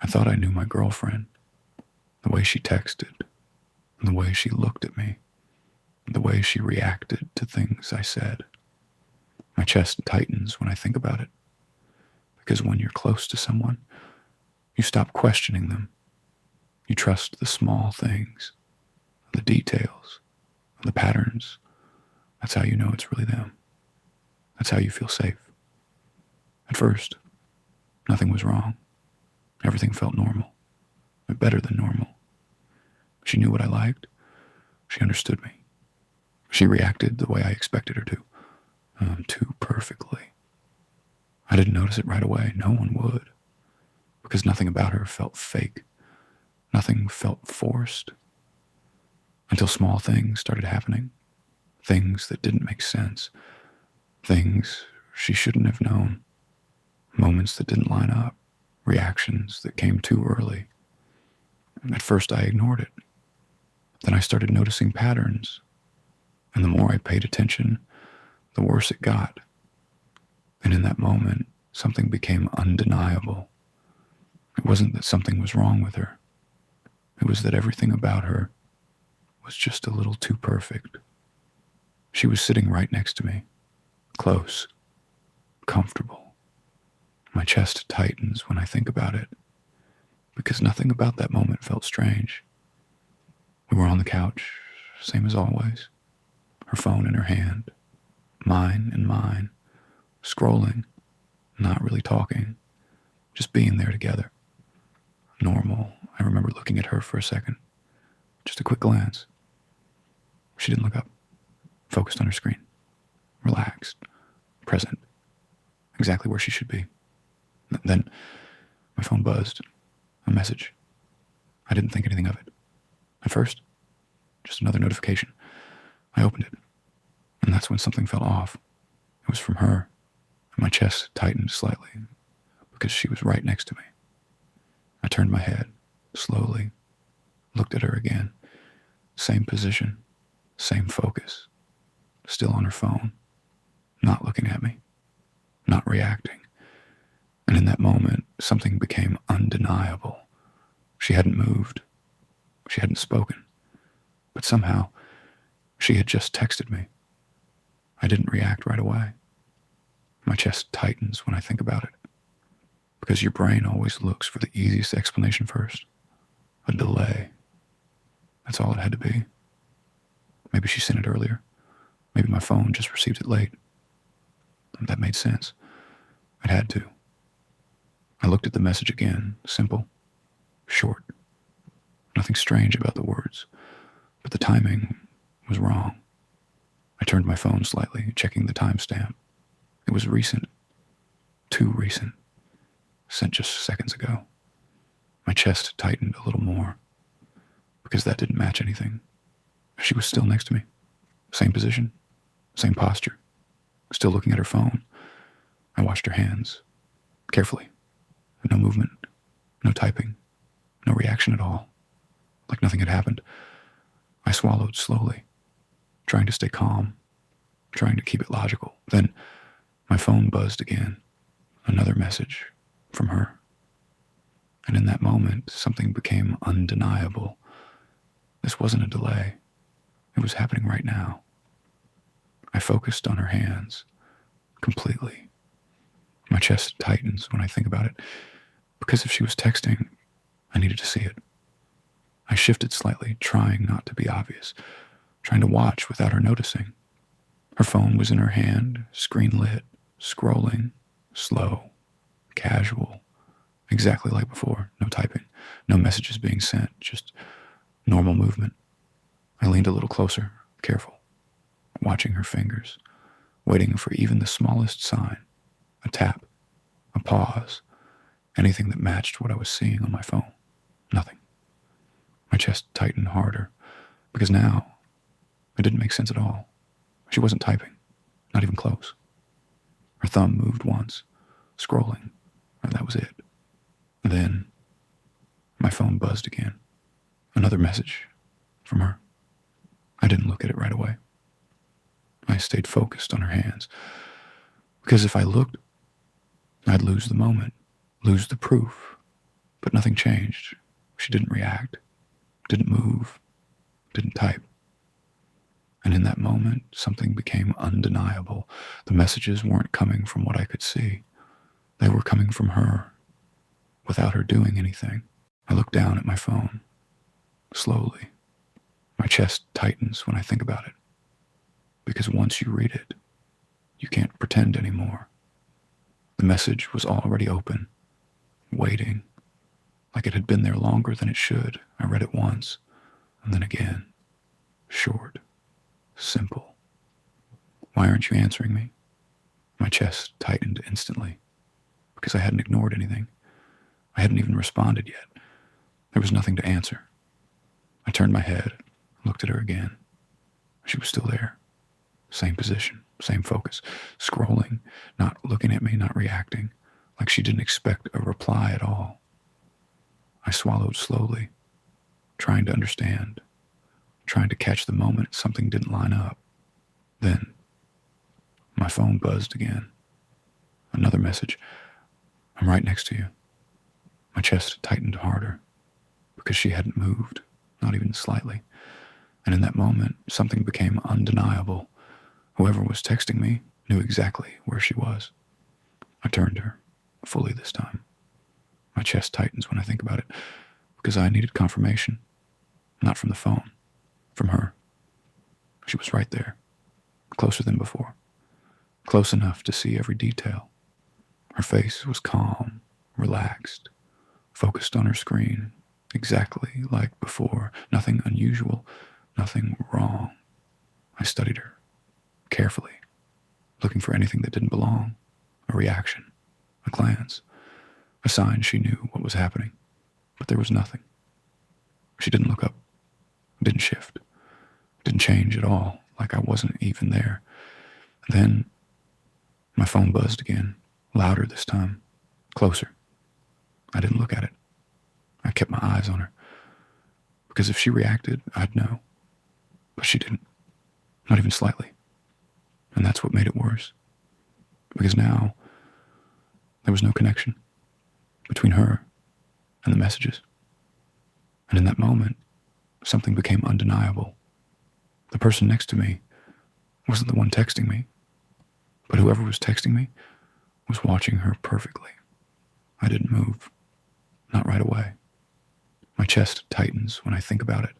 I thought I knew my girlfriend, the way she texted, the way she looked at me, the way she reacted to things I said. My chest tightens when I think about it, because when you're close to someone, you stop questioning them. You trust the small things, the details, the patterns. That's how you know it's really them. That's how you feel safe. At first, nothing was wrong. Everything felt normal, but better than normal. She knew what I liked. She understood me. She reacted the way I expected her to, too perfectly. I didn't notice it right away. No one would, because nothing about her felt fake. Nothing felt forced. Until small things started happening. Things that didn't make sense. Things she shouldn't have known. Moments that didn't line up. Reactions that came too early. At first I ignored it. Then I started noticing patterns. And the more I paid attention, the worse it got. And in that moment, something became undeniable. It wasn't that something was wrong with her. It was that everything about her was just a little too perfect. She was sitting right next to me, close, comfortable. My chest tightens when I think about it, because nothing about that moment felt strange. We were on the couch, same as always, her phone in her hand, mine in mine, scrolling, not really talking, just being there together. Normal. I remember looking at her for a second, just a quick glance. She didn't look up, focused on her screen, relaxed, present, exactly where she should be. Then my phone buzzed, a message. I didn't think anything of it. At first, just another notification. I opened it, and that's when something felt off. It was from her, and my chest tightened slightly because she was right next to me. I turned my head, slowly, looked at her again. Same position, same focus, still on her phone, not looking at me, not reacting. And in that moment, something became undeniable. She hadn't moved. She hadn't spoken. But somehow, she had just texted me. I didn't react right away. My chest tightens when I think about it. Because your brain always looks for the easiest explanation first. A delay. That's all it had to be. Maybe she sent it earlier. Maybe my phone just received it late. That made sense. It had to. I looked at the message again. Simple. Short. Nothing strange about the words. But the timing was wrong. I turned my phone slightly, checking the timestamp. It was recent. Too recent. Sent just seconds ago. My chest tightened a little more, because that didn't match anything. She was still next to me. Same position, same posture, still looking at her phone. I watched her hands, carefully. No movement, no typing, no reaction at all, like nothing had happened. I swallowed slowly, trying to stay calm, trying to keep it logical. Then my phone buzzed again, another message from her. And in that moment, something became undeniable. This wasn't a delay. It was happening right now. I focused on her hands, completely. My chest tightens when I think about it, because if she was texting, I needed to see it. I shifted slightly, trying not to be obvious, trying to watch without her noticing. Her phone was in her hand, screen lit, scrolling, slow, casual, exactly like before. No typing, no messages being sent, just normal movement. I leaned a little closer, careful, watching her fingers, waiting for even the smallest sign, a tap, a pause, anything that matched what I was seeing on my phone. Nothing. My chest tightened harder, because now it didn't make sense at all. She wasn't typing, not even close. Her thumb moved once, scrolling, and that was it. Then my phone buzzed again. Another message from her. I didn't look at it right away. I stayed focused on her hands, because if I looked, I'd lose the moment, lose the proof, But nothing changed. She didn't react, didn't move, didn't type. And in that moment, something became undeniable. The messages weren't coming from what I could see. They were coming from her, without her doing anything. I looked down at my phone, slowly. My chest tightens when I think about it. Because once you read it, you can't pretend anymore. The message was already open, waiting, like it had been there longer than it should. I read it once, and then again. Short, simple. Why aren't you answering me? My chest tightened instantly, because I hadn't ignored anything. I hadn't even responded yet. There was nothing to answer. I turned my head, looked at her again. She was still there. Same position, same focus, scrolling, not looking at me, not reacting, like she didn't expect a reply at all. I swallowed slowly, trying to understand, trying to catch the moment something didn't line up. Then, my phone buzzed again. Another message. I'm right next to you. My chest tightened harder, because she hadn't moved, not even slightly. And in that moment, something became undeniable. Whoever was texting me knew exactly where she was. I turned to her, fully this time. My chest tightens when I think about it, because I needed confirmation, not from the phone, from her. She was right there, closer than before, close enough to see every detail. Her face was calm, relaxed, focused on her screen, exactly like before. Nothing unusual, nothing wrong. I studied her, carefully, looking for anything that didn't belong, a reaction, a glance, a sign she knew what was happening. But there was nothing. She didn't look up, didn't shift, didn't change at all, like I wasn't even there. Then my phone buzzed again, louder this time, closer. I didn't look at it. I kept my eyes on her, because if she reacted, I'd know. But she didn't, not even slightly. And that's what made it worse, because now there was no connection between her and the messages. And in that moment, something became undeniable. The person next to me wasn't the one texting me, but whoever was texting me was watching her perfectly. I didn't move, not right away. My chest tightens when I think about it,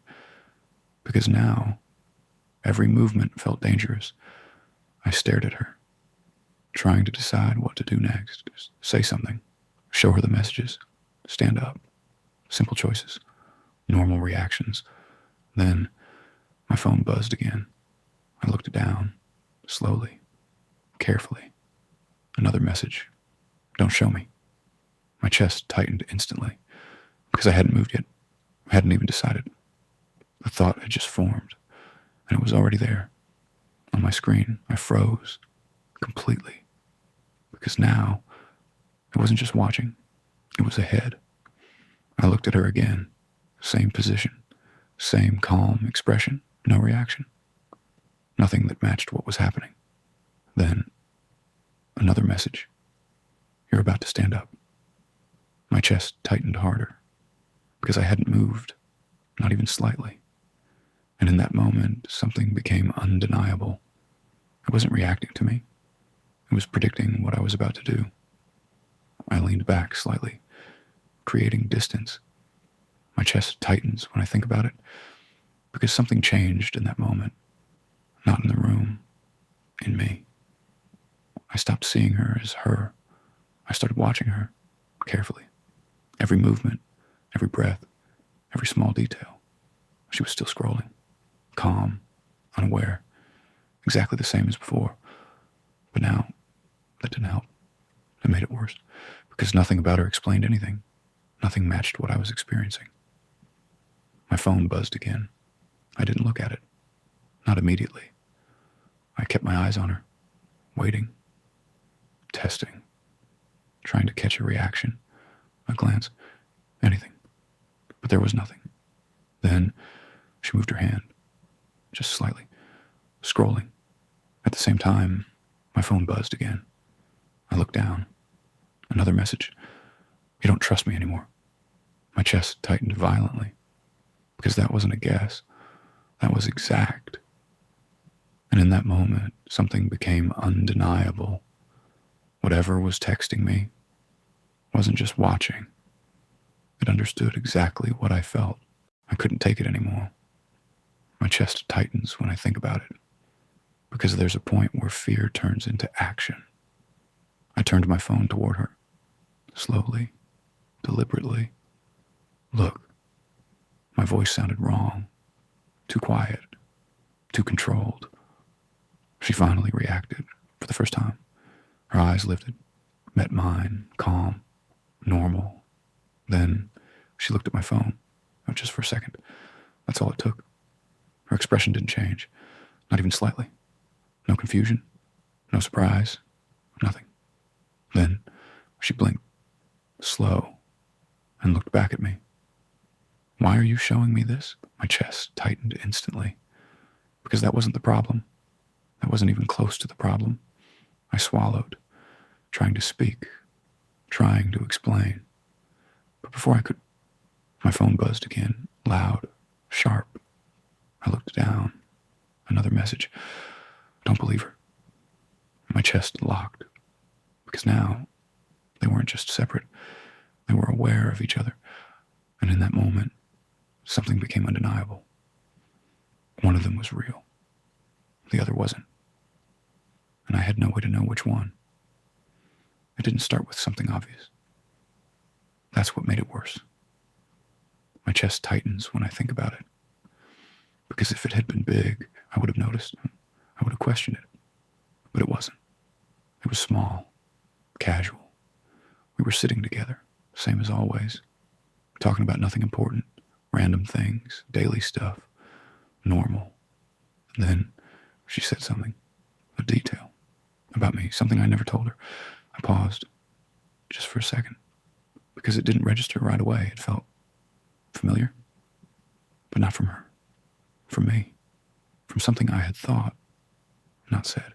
because now every movement felt dangerous. I stared at her, trying to decide what to do next. Just say something, show her the messages, stand up. Simple choices, normal reactions. Then my phone buzzed again. I looked down, slowly, carefully. Another message. Don't show me. My chest tightened instantly, because I hadn't moved yet. I hadn't even decided. The thought had just formed, and it was already there. On my screen, I froze completely, because now it wasn't just watching, it was ahead. I looked at her again, same position, same calm expression, no reaction. Nothing that matched what was happening. Then, another message. You're about to stand up. My chest tightened harder, because I hadn't moved, not even slightly. And in that moment, something became undeniable. It wasn't reacting to me. It was predicting what I was about to do. I leaned back slightly, creating distance. My chest tightens when I think about it, because something changed in that moment. Not in the room, in me. I stopped seeing her as her. I started watching her, carefully. Every movement, every breath, every small detail. She was still scrolling, calm, unaware, exactly the same as before. But now, that didn't help. It made it worse, because nothing about her explained anything. Nothing matched what I was experiencing. My phone buzzed again. I didn't look at it. Not immediately. I kept my eyes on her, waiting, testing, trying to catch a reaction, a glance, anything. But there was nothing. Then she moved her hand, just slightly, scrolling. At the same time, my phone buzzed again. I looked down. Another message. You don't trust me anymore. chest tightened violently, because that wasn't a guess. That was exact. And in that moment, something became undeniable. Whatever was texting me wasn't just watching. It understood exactly what I felt. I couldn't take it anymore. My chest tightens when I think about it, because there's a point where fear turns into action. I turned my phone toward her, slowly, deliberately. Look, my voice sounded wrong, too quiet, too controlled. She finally reacted, for the first time. Her eyes lifted, met mine, calm, normal. Then she looked at my phone, just for a second. That's all it took. Her expression didn't change, not even slightly. No confusion, no surprise, nothing. Then she blinked, slow, and looked back at me. Why are you showing me this? My chest tightened instantly, because that wasn't the problem. That wasn't even close to the problem. I swallowed, trying to speak, trying to explain. But before I could, my phone buzzed again, loud, sharp. I looked down. Another message. Don't believe her. My chest locked, because now they weren't just separate. They were aware of each other. And in that moment, something became undeniable. One of them was real. The other wasn't. And I had no way to know which one. It didn't start with something obvious. That's what made it worse. My chest tightens when I think about it. Because if it had been big, I would have noticed. I would have questioned it. But it wasn't. It was small, casual. We were sitting together, same as always, talking about nothing important, random things, daily stuff, normal. And then she said something, a detail, about me, something I never told her. I paused, just for a second, because it didn't register right away. It felt familiar, but not from her, from me, from something I had thought, not said.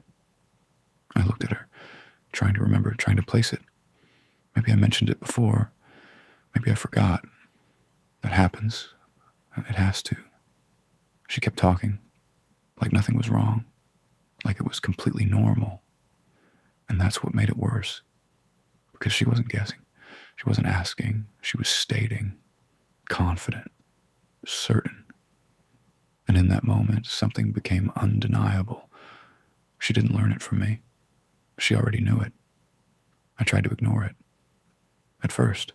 I looked at her, trying to remember, trying to place it. Maybe I mentioned it before. Maybe I forgot. That happens. It has to. She kept talking, like nothing was wrong, like it was completely normal. And that's what made it worse, because she wasn't guessing. She wasn't asking. She was stating, confident, certain. And in that moment, something became undeniable. She didn't learn it from me. She already knew it. I tried to ignore it. At first,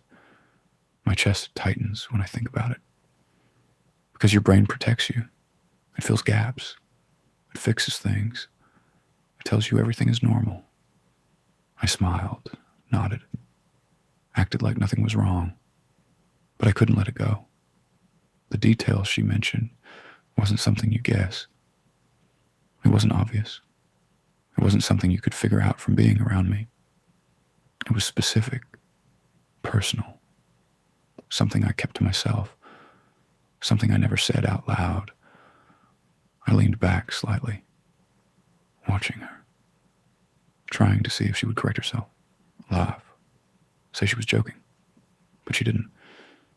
my chest tightens when I think about it. Because your brain protects you. It fills gaps. It fixes things. It tells you everything is normal. I smiled, nodded, acted like nothing was wrong. But I couldn't let it go. The details she mentioned wasn't something you guess. It wasn't obvious. It wasn't something you could figure out from being around me. It was specific, personal, something I kept to myself, something I never said out loud. I leaned back slightly, watching her, trying to see if she would correct herself, laugh, say she was joking. But she didn't.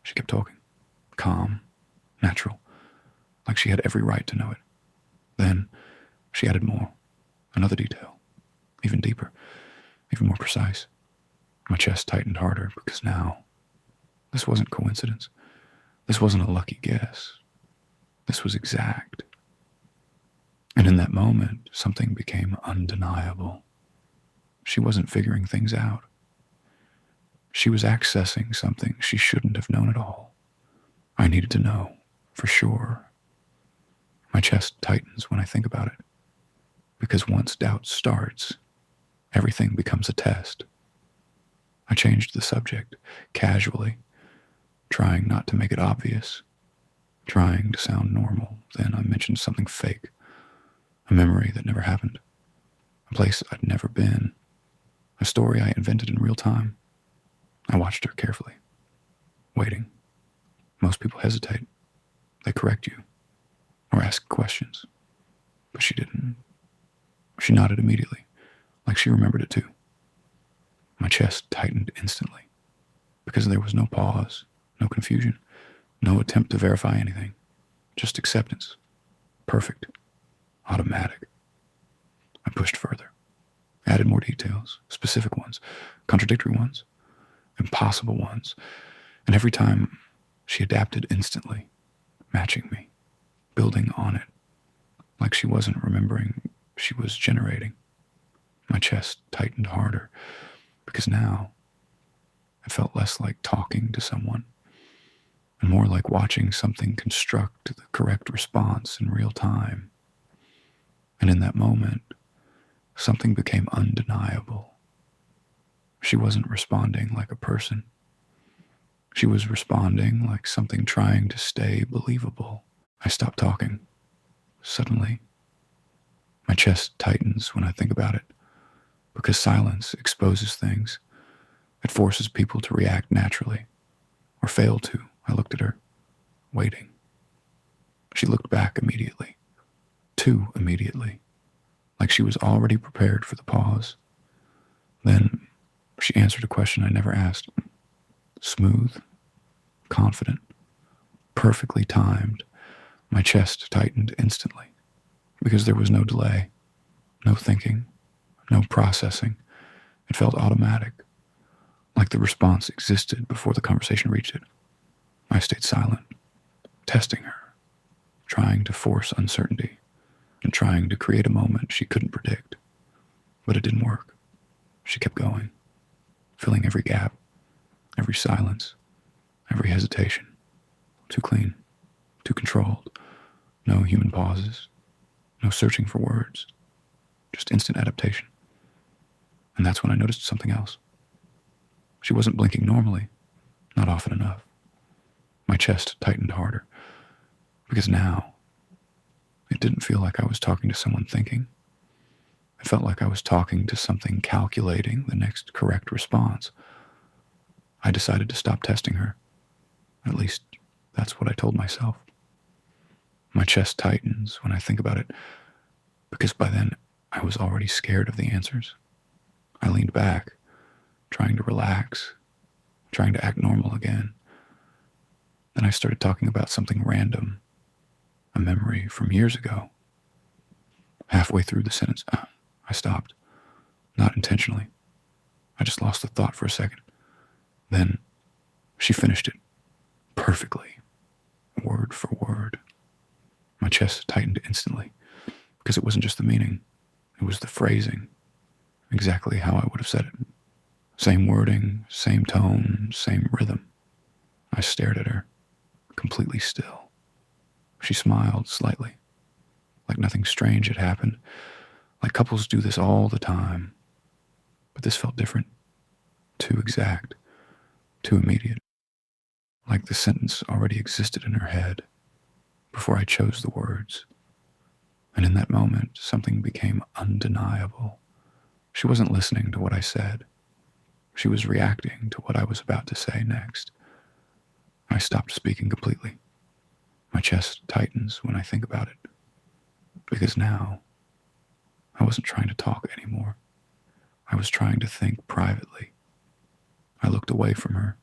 She kept talking, calm, natural, like she had every right to know it. Then she added more, another detail, even deeper, even more precise. My chest tightened harder, because now this wasn't coincidence. This wasn't a lucky guess. This was exact. And in that moment, something became undeniable. She wasn't figuring things out. She was accessing something she shouldn't have known at all. I needed to know, for sure. My chest tightens when I think about it, because once doubt starts, everything becomes a test. I changed the subject, casually, trying not to make it obvious, trying to sound normal. Then I mentioned something fake, a memory that never happened, a place I'd never been, a story I invented in real time. I watched her carefully, waiting. Most people hesitate. They correct you, or ask questions. But she didn't. She nodded immediately, like she remembered it too. My chest tightened instantly, because there was no pause, no confusion, no attempt to verify anything. Just acceptance. Perfect. Automatic. I pushed further. Added more details, specific ones, contradictory ones, impossible ones. And every time she adapted instantly, matching me, building on it, like she wasn't remembering, she was generating. My chest tightened harder because now it felt less like talking to someone and more like watching something construct the correct response in real time. And in that moment, something became undeniable. She wasn't responding like a person. She was responding like something trying to stay believable. I stopped talking. Suddenly, my chest tightens when I think about it, because silence exposes things. It forces people to react naturally, or fail to. I looked at her, waiting. She looked back immediately, too immediately, like she was already prepared for the pause. Then she answered a question I never asked. Smooth, confident, perfectly timed. My chest tightened instantly, because there was no delay, no thinking, no processing. It felt automatic, like the response existed before the conversation reached it. I stayed silent, testing her, trying to force uncertainty, and trying to create a moment she couldn't predict. But it didn't work. She kept going, filling every gap, every silence, every hesitation. Too clean, too controlled. No human pauses, no searching for words, just instant adaptation. And that's when I noticed something else. She wasn't blinking normally, not often enough. My chest tightened harder, because now it didn't feel like I was talking to someone thinking. It felt like I was talking to something calculating the next correct response. I decided to stop testing her. At least, that's what I told myself. My chest tightens when I think about it, because by then I was already scared of the answers. I leaned back, trying to relax, trying to act normal again. Then I started talking about something random, a memory from years ago. Halfway through the sentence, I stopped. Not intentionally. I just lost the thought for a second. Then she finished it perfectly, word for word. My chest tightened instantly, because it wasn't just the meaning, it was the phrasing, exactly how I would have said it. Same wording, same tone, same rhythm. I stared at her, completely still. She smiled slightly, like nothing strange had happened, like couples do this all the time. But this felt different, too exact, too immediate, like the sentence already existed in her head before I chose the words. And in that moment, something became undeniable. She wasn't listening to what I said. She was reacting to what I was about to say next. I stopped speaking completely. My chest tightens when I think about it, because now I wasn't trying to talk anymore. I was trying to think privately. I looked away from her,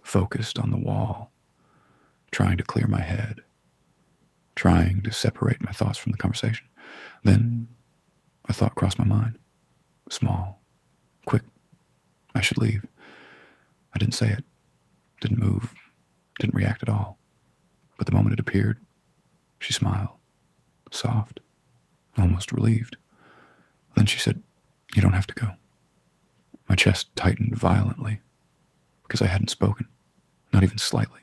focused on the wall, trying to clear my head, trying to separate my thoughts from the conversation. Then a thought crossed my mind. Small, quick. I should leave. I didn't say it, didn't move, didn't react at all. But the moment it appeared, she smiled, soft, almost relieved. Then she said, "You don't have to go." My chest tightened violently, because I hadn't spoken, not even slightly.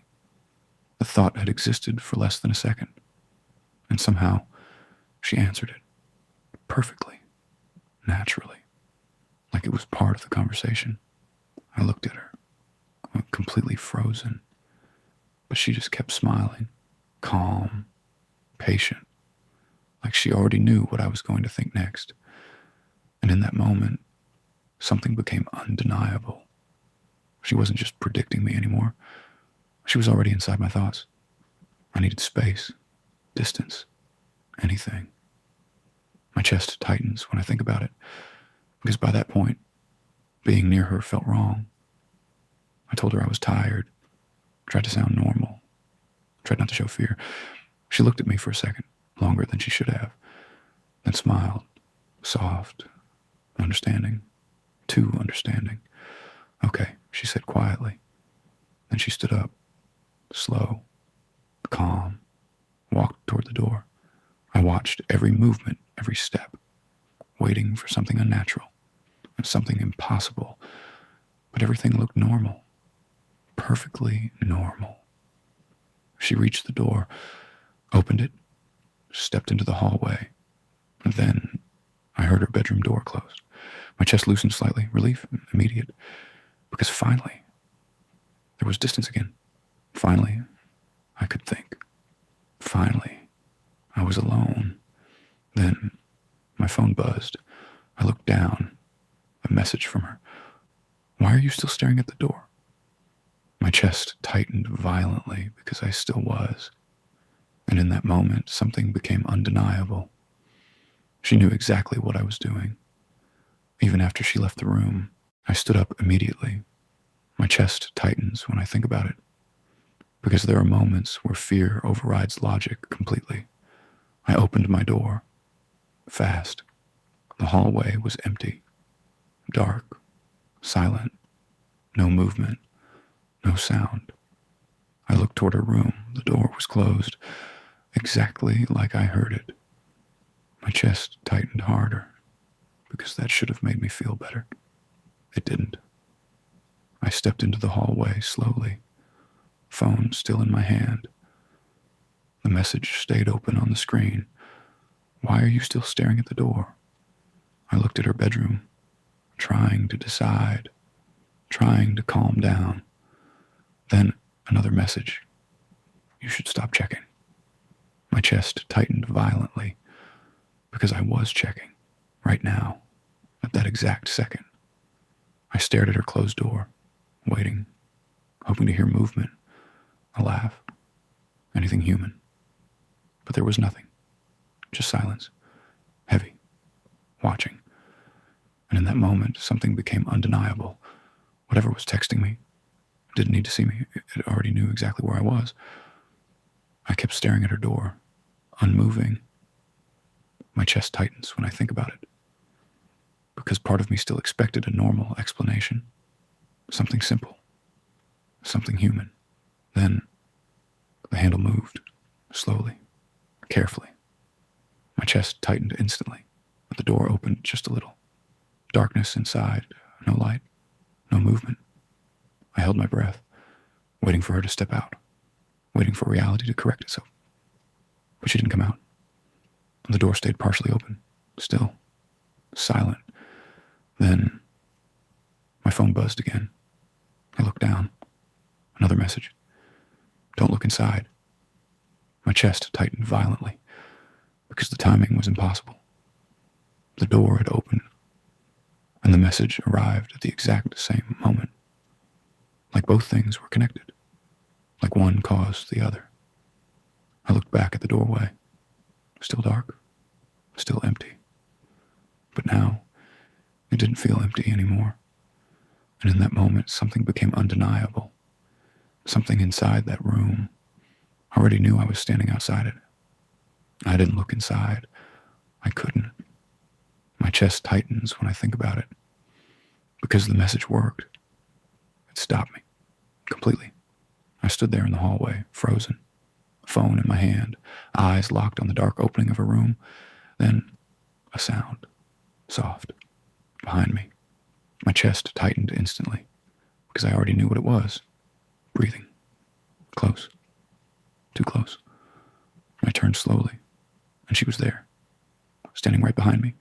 The thought had existed for less than a second, and somehow she answered it, perfectly, naturally, like it was part of the conversation. I looked at her, completely frozen, but she just kept smiling, calm, patient, like she already knew what I was going to think next. And in that moment, something became undeniable. She wasn't just predicting me anymore. She was already inside my thoughts. I needed space, distance, anything. My chest tightens when I think about it, because by that point, being near her felt wrong. I told her I was tired, tried to sound normal, tried not to show fear. She looked at me for a second, longer than she should have, then smiled, soft, understanding, too understanding. Okay, she said quietly. Then she stood up, slow, calm, walked toward the door. I watched every movement, every step, waiting for something unnatural, something impossible. But everything looked normal, perfectly normal. She reached the door, opened it, stepped into the hallway, and then I heard her bedroom door close. My chest loosened slightly, relief immediate, because finally there was distance again. Finally, I could think. Finally, I was alone. Then my phone buzzed. I looked down. A message from her. Why are you still staring at the door? My chest tightened violently because I still was. And in that moment, something became undeniable. She knew exactly what I was doing. Even after she left the room, I stood up immediately. My chest tightens when I think about it, because there are moments where fear overrides logic completely. I opened my door. Fast. The hallway was empty. Dark. Silent. No movement. No sound. I looked toward her room. The door was closed, exactly like I heard it. My chest tightened harder, because that should have made me feel better. It didn't. I stepped into the hallway slowly, phone still in my hand. The message stayed open on the screen. Why are you still staring at the door? I looked at her bedroom, trying to decide, trying to calm down. Then another message. You should stop checking. My chest tightened violently, because I was checking, right now, at that exact second. I stared at her closed door, waiting, hoping to hear movement, a laugh, anything human. But there was nothing, just silence, heavy, watching. And in that moment, something became undeniable. Whatever was texting me didn't need to see me. It already knew exactly where I was. I kept staring at her door, unmoving. My chest tightens when I think about it, because part of me still expected a normal explanation, something simple, something human. Then the handle moved, slowly, carefully. My chest tightened instantly, but the door opened just a little. Darkness inside, no light, no movement. I held my breath, waiting for her to step out, waiting for reality to correct itself. But she didn't come out. The door stayed partially open, still, silent. Then my phone buzzed again. I looked down. Another message. Don't look inside. My chest tightened violently, because the timing was impossible. The door had opened, and the message arrived at the exact same moment. Like both things were connected, like one caused the other. I looked back at the doorway. Still dark, still empty. But now, it didn't feel empty anymore. And in that moment, something became undeniable. Something inside that room. I already knew I was standing outside it. I didn't look inside. I couldn't. My chest tightens when I think about it, because the message worked. It stopped me, completely. I stood there in the hallway, frozen, phone in my hand, eyes locked on the dark opening of a room. Then a sound, soft, behind me. My chest tightened instantly, because I already knew what it was. Breathing. Close. Too close. I turned slowly, and she was there, standing right behind me,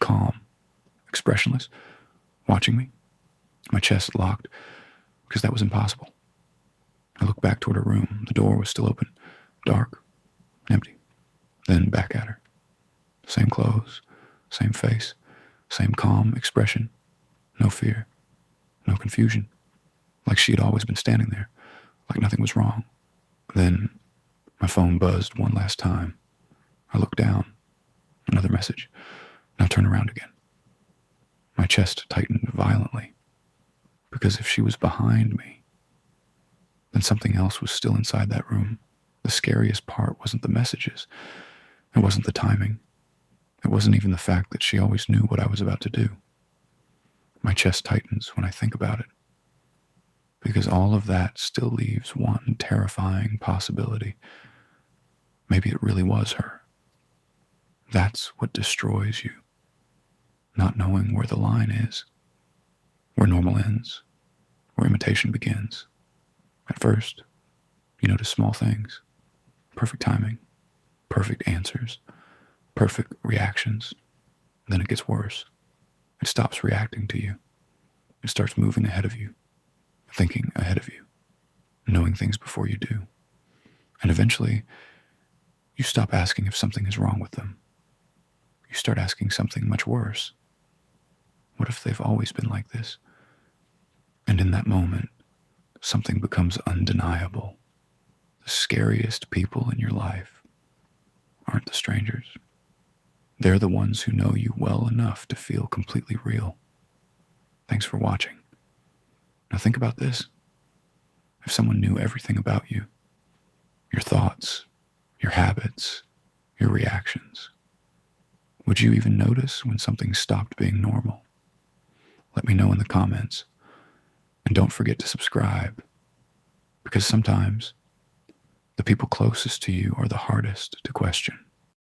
calm, expressionless, watching me. My chest locked, because that was impossible. I looked back toward her room. The door was still open, dark, empty. Then back at her. Same clothes, same face, same calm expression. No fear, no confusion. Like she had always been standing there, like nothing was wrong. Then my phone buzzed one last time. I looked down. Another message. Now turn around again. My chest tightened violently, because if she was behind me, then something else was still inside that room. The scariest part wasn't the messages. It wasn't the timing. It wasn't even the fact that she always knew what I was about to do. My chest tightens when I think about it, because all of that still leaves one terrifying possibility. Maybe it really was her. That's what destroys you, not knowing where the line is, where normal ends, where imitation begins. At first, you notice small things, perfect timing, perfect answers, perfect reactions. Then it gets worse. It stops reacting to you. It starts moving ahead of you, thinking ahead of you, knowing things before you do. And eventually, you stop asking if something is wrong with them. You start asking something much worse. What if they've always been like this? And in that moment, something becomes undeniable. The scariest people in your life aren't the strangers. They're the ones who know you well enough to feel completely real. Thanks for watching. Now think about this. If someone knew everything about you, your thoughts, your habits, your reactions, would you even notice when something stopped being normal? Let me know in the comments. And don't forget to subscribe, because sometimes the people closest to you are the hardest to question.